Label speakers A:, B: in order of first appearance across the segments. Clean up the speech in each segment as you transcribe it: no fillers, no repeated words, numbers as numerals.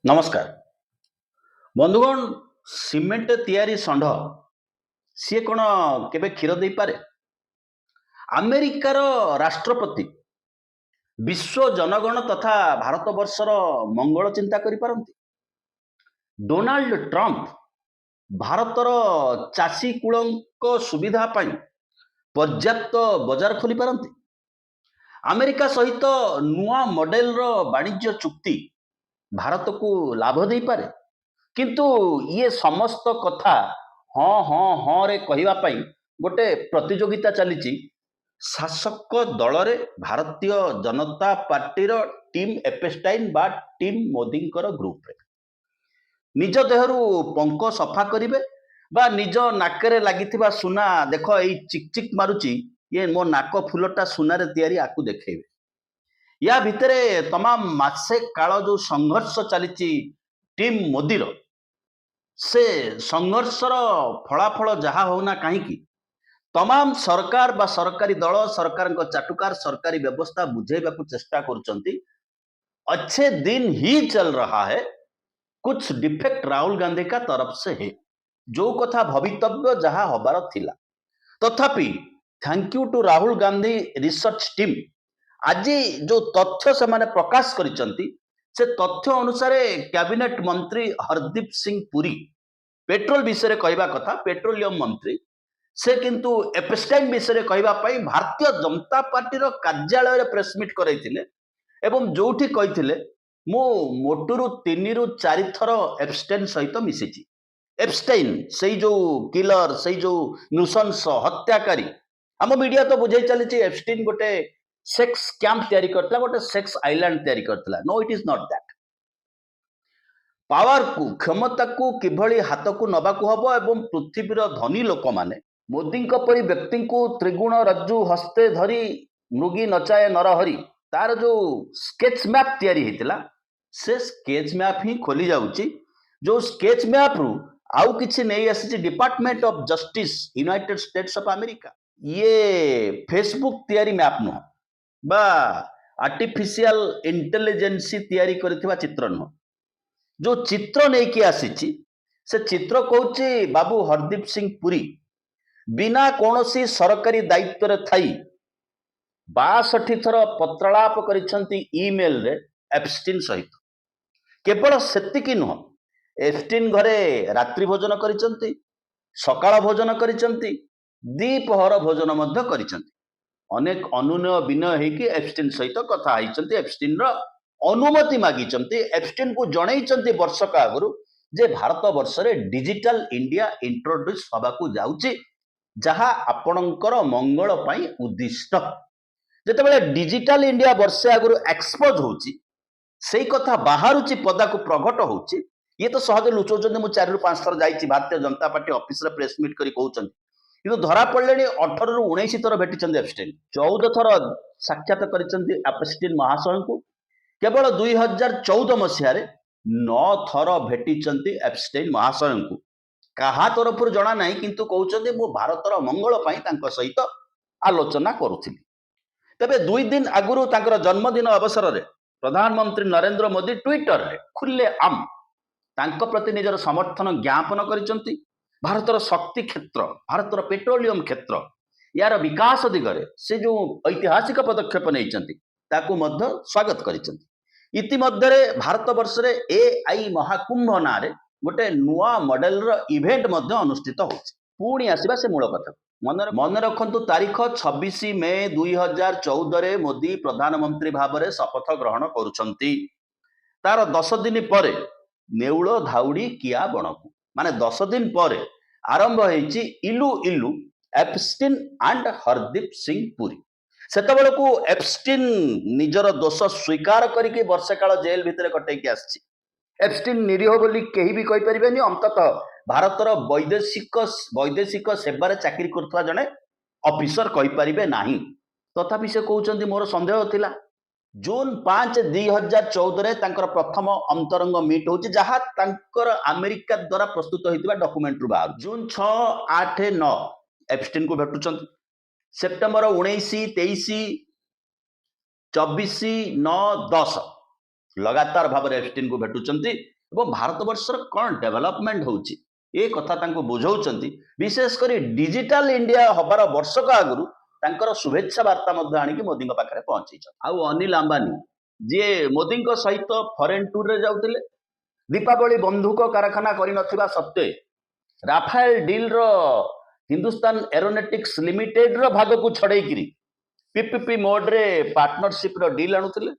A: नमस्कार बंधुगण सीमेंट तैयारी षंढ सी कौन केबे क्षीर दे पारे। अमेरिकार राष्ट्रपति विश्व जनगण तथा भारत वर्षर मंगल चिंता करि पारंती। डोनाल्ड ट्रंप भारतर चाषी कूलंक सुविधा पाई पर्याप्त बाजार खोली पारंती। अमेरिका सहित नुआ मॉडेल रो वाणिज्य चुक्ति भारत को लाभ दे पारे। किंतु ये समस्त कथा हाँ हाँ हाँ रे कहवा पाई गोटे प्रतियोगिता चली शासक दल रे भारतीय जनता पार्टी रो टीम एपेस्टाइन बा टीम मोदी ग्रुप रे निज देहरु पंख सफा करिवे बा निज नाकरे लागिथिबा सुना देख एई चिक चिक मारुची ये मो नाक फुलटा सुनारे तैयारी आकु देखेइबे। या भितरे तमाम मासे काल जो संघर्ष चली टीम मोदी से संघर्षर फलाफल जहाँ होना कहीं तमाम सरकार बा सरकारी दल सरकार चाटुकार सरकारी व्यवस्था बुझेबा को चेष्टा करुचंती। अच्छे दिन ही चल रहा है, कुछ डिफेक्ट राहुल गांधी का तरफ से है, जो कथा भवितव्य जहाँ हबार थिला। तथापि thank you to Rahul Gandhi research team आज जो तथ्य से माने प्रकाश करिसंती से तथ्य अनुसार कैबिनेट मंत्री हरदीप सिंह पुरी पेट्रोल विषय कहवा कथा पेट्रोलियम मंत्री से किंतु एपेस्टाइन विषय कहवा भारतीय जनता पार्टी कार्यालय प्रेसमिट करैथिले एवं जोठी कहिथिले मो मोटुरु 3 रु 4 थर एप्स्टाइन सहित मिसिची। एप्स्टाइन से जो किलर से जो नुसंस हत्याकारी आम मीडिया तो बुझे चली एप्स्टाइन गोटे सेक्स कैंप तैयारी करतला गोटे सेक्स आइलैंड तैयारी करतला। No it is not that. Power को क्षमता को किभली हाथ को नबा को हबो एवं पृथ्वीर धनी लोक माने मोदी परी व्यक्ति को त्रिगुण रज्जु हस्ते धरी मृगी नचाए नरहरी तार जो स्केच मैप तैयारी हेतिला से स्केच मैप ही खोली जाउची। जो स्केच मैप रु आउ किछि नै आसी department of justice United states of America. ये फेसबुक तैयारी मैप नुह बा आर्टिफिशियल इंटेलिजेंस तैयारी करथिबा चित्र नुह। जो चित्र नहीं कि आसी से चित्र कहूची बाबू हरदीप सिंह पुरी बिना कौनसी सरकारी दायित्व थाई 62 थर पत्रालाप करिसंती ईमेल रे एप्स्टीन सहित। केवल सेतिकी नुह एप्स्टीन घरे रात्रि भोजन करिसंती सकाळ भोजन करिसंती दीपहर भोजन मध्य करिसंती। अनेक अनुनय विनय हेकि एप्स्टीन सहित कथा आइसंती। एप्स्टीन रो अनुमति मागिचंती। एप्स्टीन को जणैचंती वर्षक आगरु जे भारत वर्ष रे डिजिटल इंडिया इंट्रोड्यूस हबा को जाउची जहाँ आपणकर मंगल पाई उद्दिष्ट। जेतेबेले डिजिटल इंडिया वर्षे आगरु एक्सपोज होची सेई कथा बाहरुची पदा को प्रकट होची। ये तो सहज लुचौचंदी मु 4 रु 5 थर जाईची भारतीय जनता पार्टी ऑफिस रे प्रेस मीट करी कहउचंती किंतु धरा पड़ले 18 रु 19 थर भेटिचंदी एप्स्टीन। 14 थर साक्षात करिचंती एप्स्टीन महाशय को। केवल 2014 मसीह 9 थर भेटिचंती एप्स्टीन महाशय को। कहा तरफ जना नहीं किंतु कहउचंती मु भारतर मंगल पाई तांको सहित आलोचना करूथिली। तबे 2 दिन आगुरु तांकर जन्मदिन अवसर रे प्रधानमंत्री नरेंद्र मोदी ट्विटर रे खुले आम तांको प्रति निजर समर्थन ज्ञापन करिसंती। भारतर शक्ति क्षेत्र भारतर पेट्रोलियम क्षेत्र यार विकास दिगरे से जो ऐतिहासिक पदक्षेप नैचंती ताकू मध्य स्वागत करिसंती। इतिमध्ये भारत वर्ष रे एआई महाकुंभ नारे गोटे नुआ मॉडेल रो इवेंट मध्य अनुष्ठित होछि। पुणी आसीबा से मूल कथा मन रखंतु तारीख 26 मे 2014 रे मोदी प्रधानमंत्री भाव में शपथ ग्रहण करुछंती। तार 10 दिन पर नेउल धाउड़ी किया बणकू माने 10 दिन पर आरंभ होईची इलू इलू एप्स्टीन एंड हरदीप सिंह पुरी। सेतबेल को एप्स्टीन निजर दोष स्वीकार करके वर्षे काल जेल भितर कटैकी आछि। एप्स्टीन निरीह बोली केही भी कहि परिबेनी। अंततः भारतर वैदेशिक सेवार चाकरी करथुवा जने ऑफिसर कहि परिबे नाही। तथापि से कहउचंती मोर संदेह थिला। जून 5 2014 रे तांकर प्रथम अंतरंग मीट होची जहा तांकर अमेरिका द्वारा प्रस्तुत होइतिबा डॉक्यूमेंट रु बाहर। जून 6 8 9 एप्स्टीन को भेटुचंती। सेप्टेम्बर 19 23 24 9 10 लगातार भाव में एप्स्टीन को भेटुचंती एवं भारत वर्षर कौन डेवलपमेंट होउची ए कथा तांको बुझाउचंती विशेष करी डिजिटल इंडिया हबार वर्षक आगुरु तांकर शुभेच्छा वार्ता मध्य आनिकी मोदी पाखे पहुंची आउ अनिल अंबानी जी मोदी सहित फॉरेन टूर रे जाउतिले दीपावली बंधुक कारखाना करि नथिबा सत्ते राफेल डील रो हिंदुस्तान एरोनॉटिक्स लिमिटेड रो भाग को छड़े किरी पीपीपी मोड रे पार्टनरशिप रो डील आणुतिले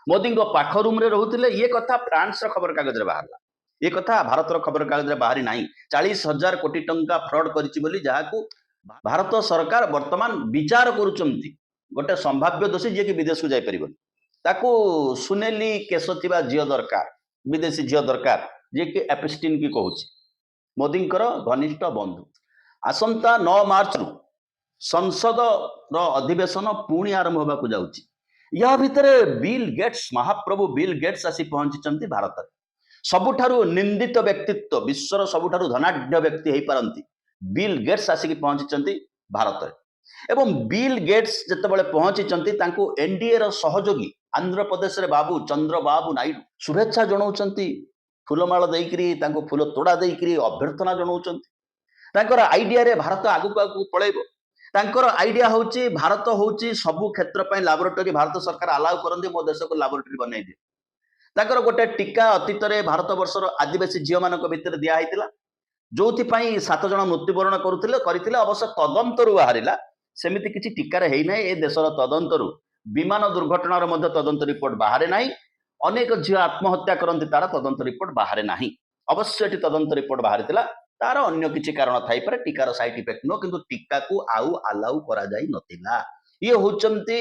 A: मोदी पाख रूम रे रहउतिले ये कथा फ्रांस रो खबर कागज रे बाहरला ये कथा भारत रो खबर कागज रे बाहरी नाही 40,000 कोटी टंका फ्रॉड करिछि बोली जहाकू भारत सरकार वर्तमान विचार करूचंती गोटे संभाव्य दोषी जे कि विदेश को जाई परिबन ताकू सुनेली केस थिबा झियो दरकार विदेशी झियो दरकार जे कि एप्स्टीन की कहूछि मोदी घनिष्ठ बंधु आसंता 9 मार्च रु संसद रो अधिवेशन पुणी आरंभ होबाकू जाउछि या भितरे बिल गेट्स महाप्रभु बिल गेट्स आसी पहुंची भारत में सबुठारु निंदित व्यक्तित्व विश्वर सबुठारु धनाढ्य व्यक्ति हो पारती बिल गेट्स आसिक पहुंची भारत में एवं बिल गेट्स जितेबाला पहुंची एनडीए रो सहयोगी आंध्र प्रदेश रे बाबू चंद्रबाबू नायडू शुभेच्छा जनाउछंती फूलमाଳ ଦେଇକିରି तांको फूल तोड़ा ଦେଇକିରି अभ्यर्थना जनाउछंती तांकर आइडिया रे भारत आगु आगु पळेबो तांकर आइडिया होची भारत होची सबु क्षेत्र पय लैबोरेटरी भारत सरकार अलाउ करंदी मो देश को लैबोरेटरी बनाई दे तांकर गोटे टीका अतीत रे भारत वर्षर आदिवासी झियो मानक भितर दिया हैतिला जोथि पय 7 जण मृत्युवरण करथिले अवश्य तदंतरु बाहरिला सेमिति किछि टीकार हेइ नै ए देशर तदंतरु विमान दुर्घटनार मध्य तदंत रिपोर्ट बाहरे नाही अनेक झियो आत्महत्या करंती तार तदंत रिपोर्ट बाहरे नाही अवश्य एटी तदंत रिपोर्ट बाहरितिला तार अन्य किछि कारण थाई पारे टीकार साइड इफेक्ट नो किंतु टीका को आउ अलाउ करा जाई नथिला ये होचंती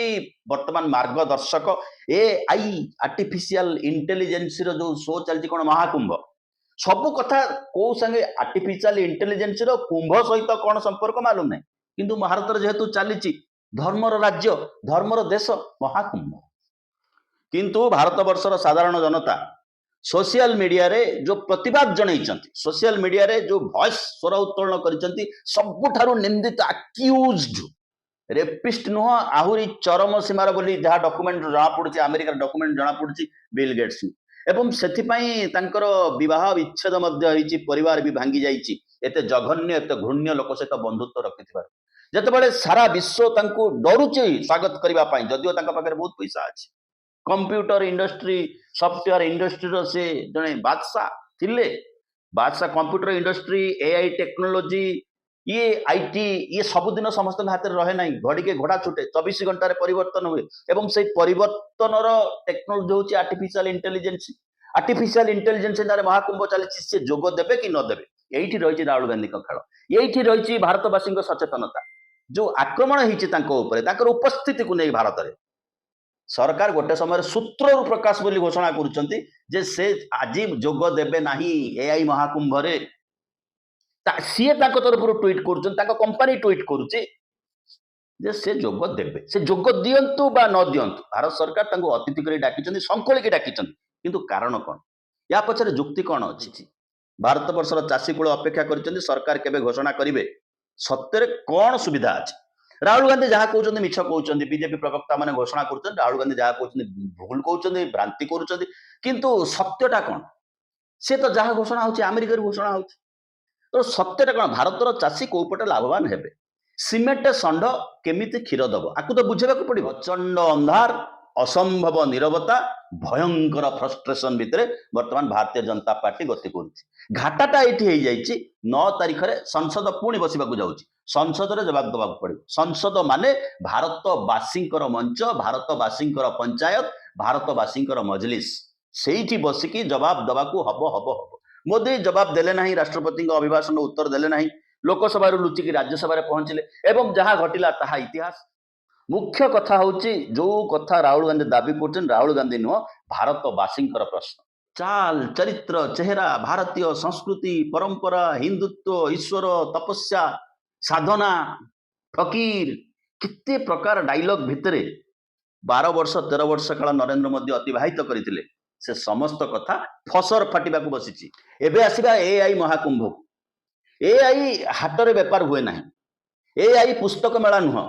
A: वर्तमान मार्गदर्शक एआई आर्टिफिशियल इंटेलिजेंस रो जो शो चलती कोन महाकुंभ सब कथा को संगे आर्टिफिशियल इंटेलिजेंस रो कुंभ सहित कोन संपर्क मालूम नै किंतु भारत जेहेतु चलीची धर्मर राज्य धर्मर देश महाकुंभ किंतु भारत वर्षर साधारण जनता सोशल मीडिया रे जो प्रतिवाद जनैछंती सोशल मीडिया रे जो वॉइस स्वर उत्तोलन करिसंती सबुठारु निंदित अक्यूज्ड रेपिस्ट नुह आहुरी चरम सीमार बोली जहाँ डॉक्यूमेंट जना पड़ुछि अमेरिका डॉक्यूमेंट जना पड़ुछि बिल गेट्स एवं सेथिपाई तांकर विवाह विच्छेद मध्य होईछि परिवार भी भांगी जाईछि एते जघन्य एते घृण्य लोक सहित बंधुत्व रखिथिबार जेतेबेले सारा विश्व तांको डरुछि स्वागत करिबा पई जदिओ तांका पाखरे बहुत पैसा अछि कंप्यूटर इंडस्ट्री सॉफ्टवेयर इंडस्ट्री रो से जने बादशाह थिले बादशाह कंप्यूटर इंडस्ट्री एआई टेक्नोलॉजी ये आईटी ये सबुदिन समस्त हाथ में रहे ना घड़ी के घोड़ा छुटे 24 घंटे परिवर्तन हुए एवं से परिवर्तन टेक्नोलॉजी हूँ आर्टिफिशियल इंटेलिजेंस महाकुंभ चली सी जोग देवे कि न देवे यही रही राहुल गांधी खेल यही रही भारतवासी सचेतनता जो आक्रमण होकर उपस्थिति को नहीं भारत में सरकार गोटे समय सूत्र प्रकाश बोली घोषणा करुँचे से आज जोग देवे ना एआई महाकुंभ रे सीए तरफ ट्वीट कर कंपनी ट्वीट करुचे से जोग देवे से जोग दियंतु बा न दियंतु भारत सरकार तांको अतिथि कर डाकी संकोली डाकी किंतु कारण कौन या पछरे जुक्ति कौन अच्छी भारत वर्षर चाषी कूल अपेक्षा कर सरकार केबे घोषणा करेंगे सत्य कौन सुविधा अच्छी राहुल गांधी जहाँ कहते मिछ कहते बीजेपी प्रवक्ता मैंने घोषणा कर राहुल गांधी जहाँ कहते भूल कहते भ्रांति कर किंतु सत्यटा कौन सी तो जहाँ घोषणा होची अमेरिका घोषणा होची तो सत्यटा कौन भारतर चाषी कौपटे लाभवान हेबे सीमेंट षंढ केमिति क्षीर दब आकु तो बुझेबा पड़ो प्रचंड अंधार असंभव नीरवता भयंकर फ्रस्ट्रेशन भितर वर्तमान भारतीय जनता पार्टी गति कर घाटाटा ये 9 तारिख में संसद पुणी बसवाक जाऊँगी संसद में जवाब देवाक पड़ो संसद माने भारतवासी मंच भारतवासी पंचायत भारतवासी मजलिस से बसिकी जवाब देवाक हम हम हम मोदी जवाब देले नहीं राष्ट्रपति अभिभाषण उत्तर देले नहीं लोकसभा लुचिकी राज्यसभा पहुंचले एवं जहाँ घटिला ताहा इतिहास मुख्य कथा होची जो कथा राहुल गांधी दाबी कर राहुल गांधी नुह भारतवासी प्रश्न चाल चरित्र चेहरा भारतीय संस्कृति परंपरा हिंदुत्व ईश्वर तपस्या साधना फकीर किते प्रकार डायलॉग भितर 12 वर्ष 13 वर्ष काल नरेंद्र मोदी अतिवाहित करते से समस्त कथा फसर फाटिबा बसी एबे आसीबा एआई महाकुंभ एआई हाटरे बेपार हुए ना एआई पुस्तक मेला नुह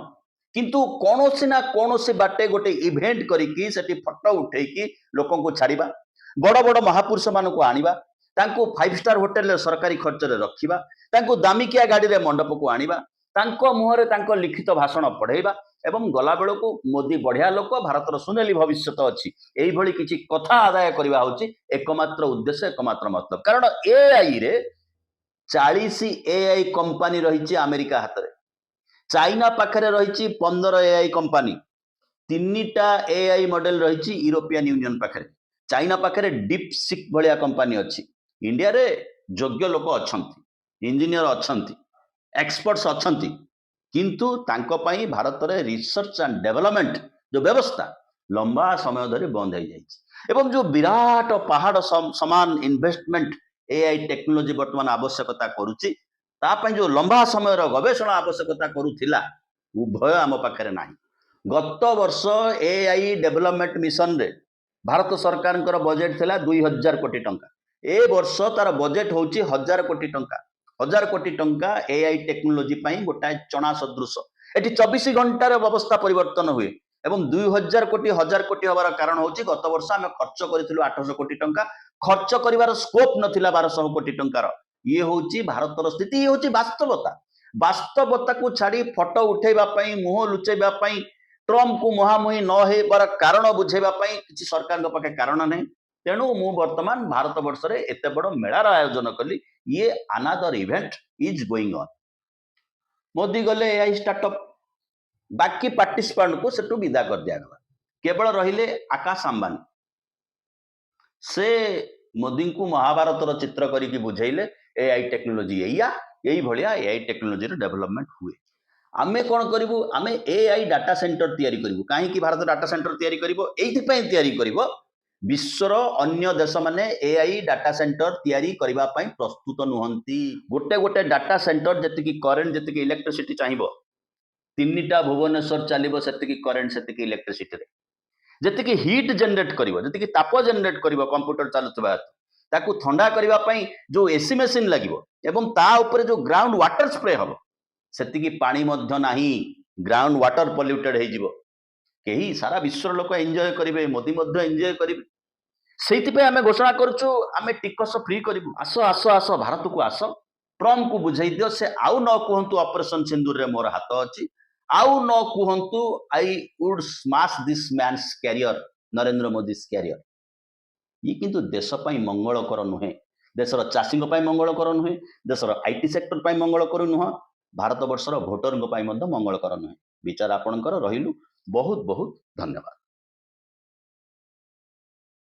A: किंतु कौन ना कौन बाटे गोटे इवेंट करिकी सेठी फटो उठेकी लोक को छाड़िबा बड़ बड़ महापुरुष मानक आनिबा तांको 5 स्टार होटेल रे सरकारी खर्च रे रखिबा तांको दामिकिया गाड़ी रे मंडप को आनिबा तांको मुहरे तांको लिखित भाषण पढ़ेबा एवं गला बेलू मोदी बढ़िया लोक भारतर सुनेली भविष्य अच्छी यही किसी कथा आदाय करवा हूँ एकमात्र उद्देश्य एकमात्र मतलब कारण एआई रे 40 एआई कंपनी रही अमेरिका हाथ में चाइना पाखरे रही 15 एआई कंपनी 3टा एआई मॉडल रही यूरोपियन यूनियन पाखरे चाइना पाखरे डीपसिक भलिया कंपनी अच्छी इंडिया रे योग्य लोक अच्छा इंजीनियर अच्छा एक्सपर्ट्स अच्छा किंतु तांको पाई भारत रे रिसर्च एंड डेवलपमेंट जो व्यवस्था लंबा समय धरी बंद हो जाए एवं जो विराट पहाड़ समान इन्वेस्टमेंट एआई टेक्नोलॉजी वर्तमान आवश्यकता करुच्ची तापाई जो लंबा समय गवेषणा आवश्यकता करुथिला उभय आम पाखरे नाही गत वर्ष एआई डेवलपमेंट मिशन रे भारत सरकार बजेट थिला 2000 कोटी टंका ए वर्ष तार बजेट होची 1000 कोटी टंका 1000 कोटी टंका एआई टेक्नोलॉजी गोटाए चना सदृश एटी 24 घंटार व्यवस्था परिवर्तन हुए एवं 2000 कोटी 1000 कोटी हबार कारण होची गत वर्ष आम खर्च करिथिलु 800 कोटी टंका खर्च करिवार स्कोप नथिला 1200 कोटी टंकार ये होची भारतर स्थिति ये होची वास्तवता को छाड़ी फोटो उठेबा पई मुह लुचेबा पई ट्रम्प को मुहामुही न होबार कारण बुझेबा पई किछि सरकार पाखे कारण नहीं तेणु मु वर्तमान भारत वर्ष रे एते बड़ मेलार आयोजन कली ये another event is going on Modi गले एआई स्टार्टअप बाकी पार्टिसिपेंट को सेटू विदा कर दिया गला केवल रहिले आकाश अंबानी से मोदी को महाभारत चित्र करिकी बुझेइले एआई टेक्नोलॉजी यही भलिया एआई टेक्नोलॉजी रो डेवलपमेंट हुए आमे कौन करिवु आमे एआई डाटा सेंटर तैयारी करिवु काहे कि भारत डाटा सेंटर तैयारी करिवो एथि पई तैयारी करिवो विश्वर अन्य देश माने एआई डाटा सेंटर तैयारी करबा पई प्रस्तुत नुहंती गोटे गोटे डाटा सेंटर जति की करेंट जति की इलेक्ट्रिसिटी चाहिबो 3टा भुवनेश्वर चलिबो सेति की करेंट सेति की इलेक्ट्रिसिटी रे जति की हीट जनरेट करिवो जति की ताप जनरेट करिवो कंप्यूटर चालुतबा ताकू ठंडा करबा पई जो एसी मशीन लागिवो एवं ता ऊपर जो ग्राउंड वाटर स्प्रे हबो सेति की पानी मध्य नाही ग्राउंड वाटर पॉल्यूटेड हे जिवो केही सारा विश्वर लोक एंजॉय करिवे मोदी मध्य एंजॉय करिवे सेति आम घोषणा करुचु आम टिकस फ्री करूँ आस आस आस भारत को आस ट्रम्प को बुझाई दियो से आउ न कहतु ऑपरेशन सिंदूर रे मोर हाथ अच्छी आउ न कहतु I would smash this man's career Narendra Modi career ये किंतु देश पई मंगलकर नुहे देशर चाषी मंगलकर नुहे देशर आईटी सेक्टर पई मंगलकर नुह भारत वर्षर भोटर मंगलकर नुहे विचार आपणकर रहिलु बहुत बहुत धन्यवाद।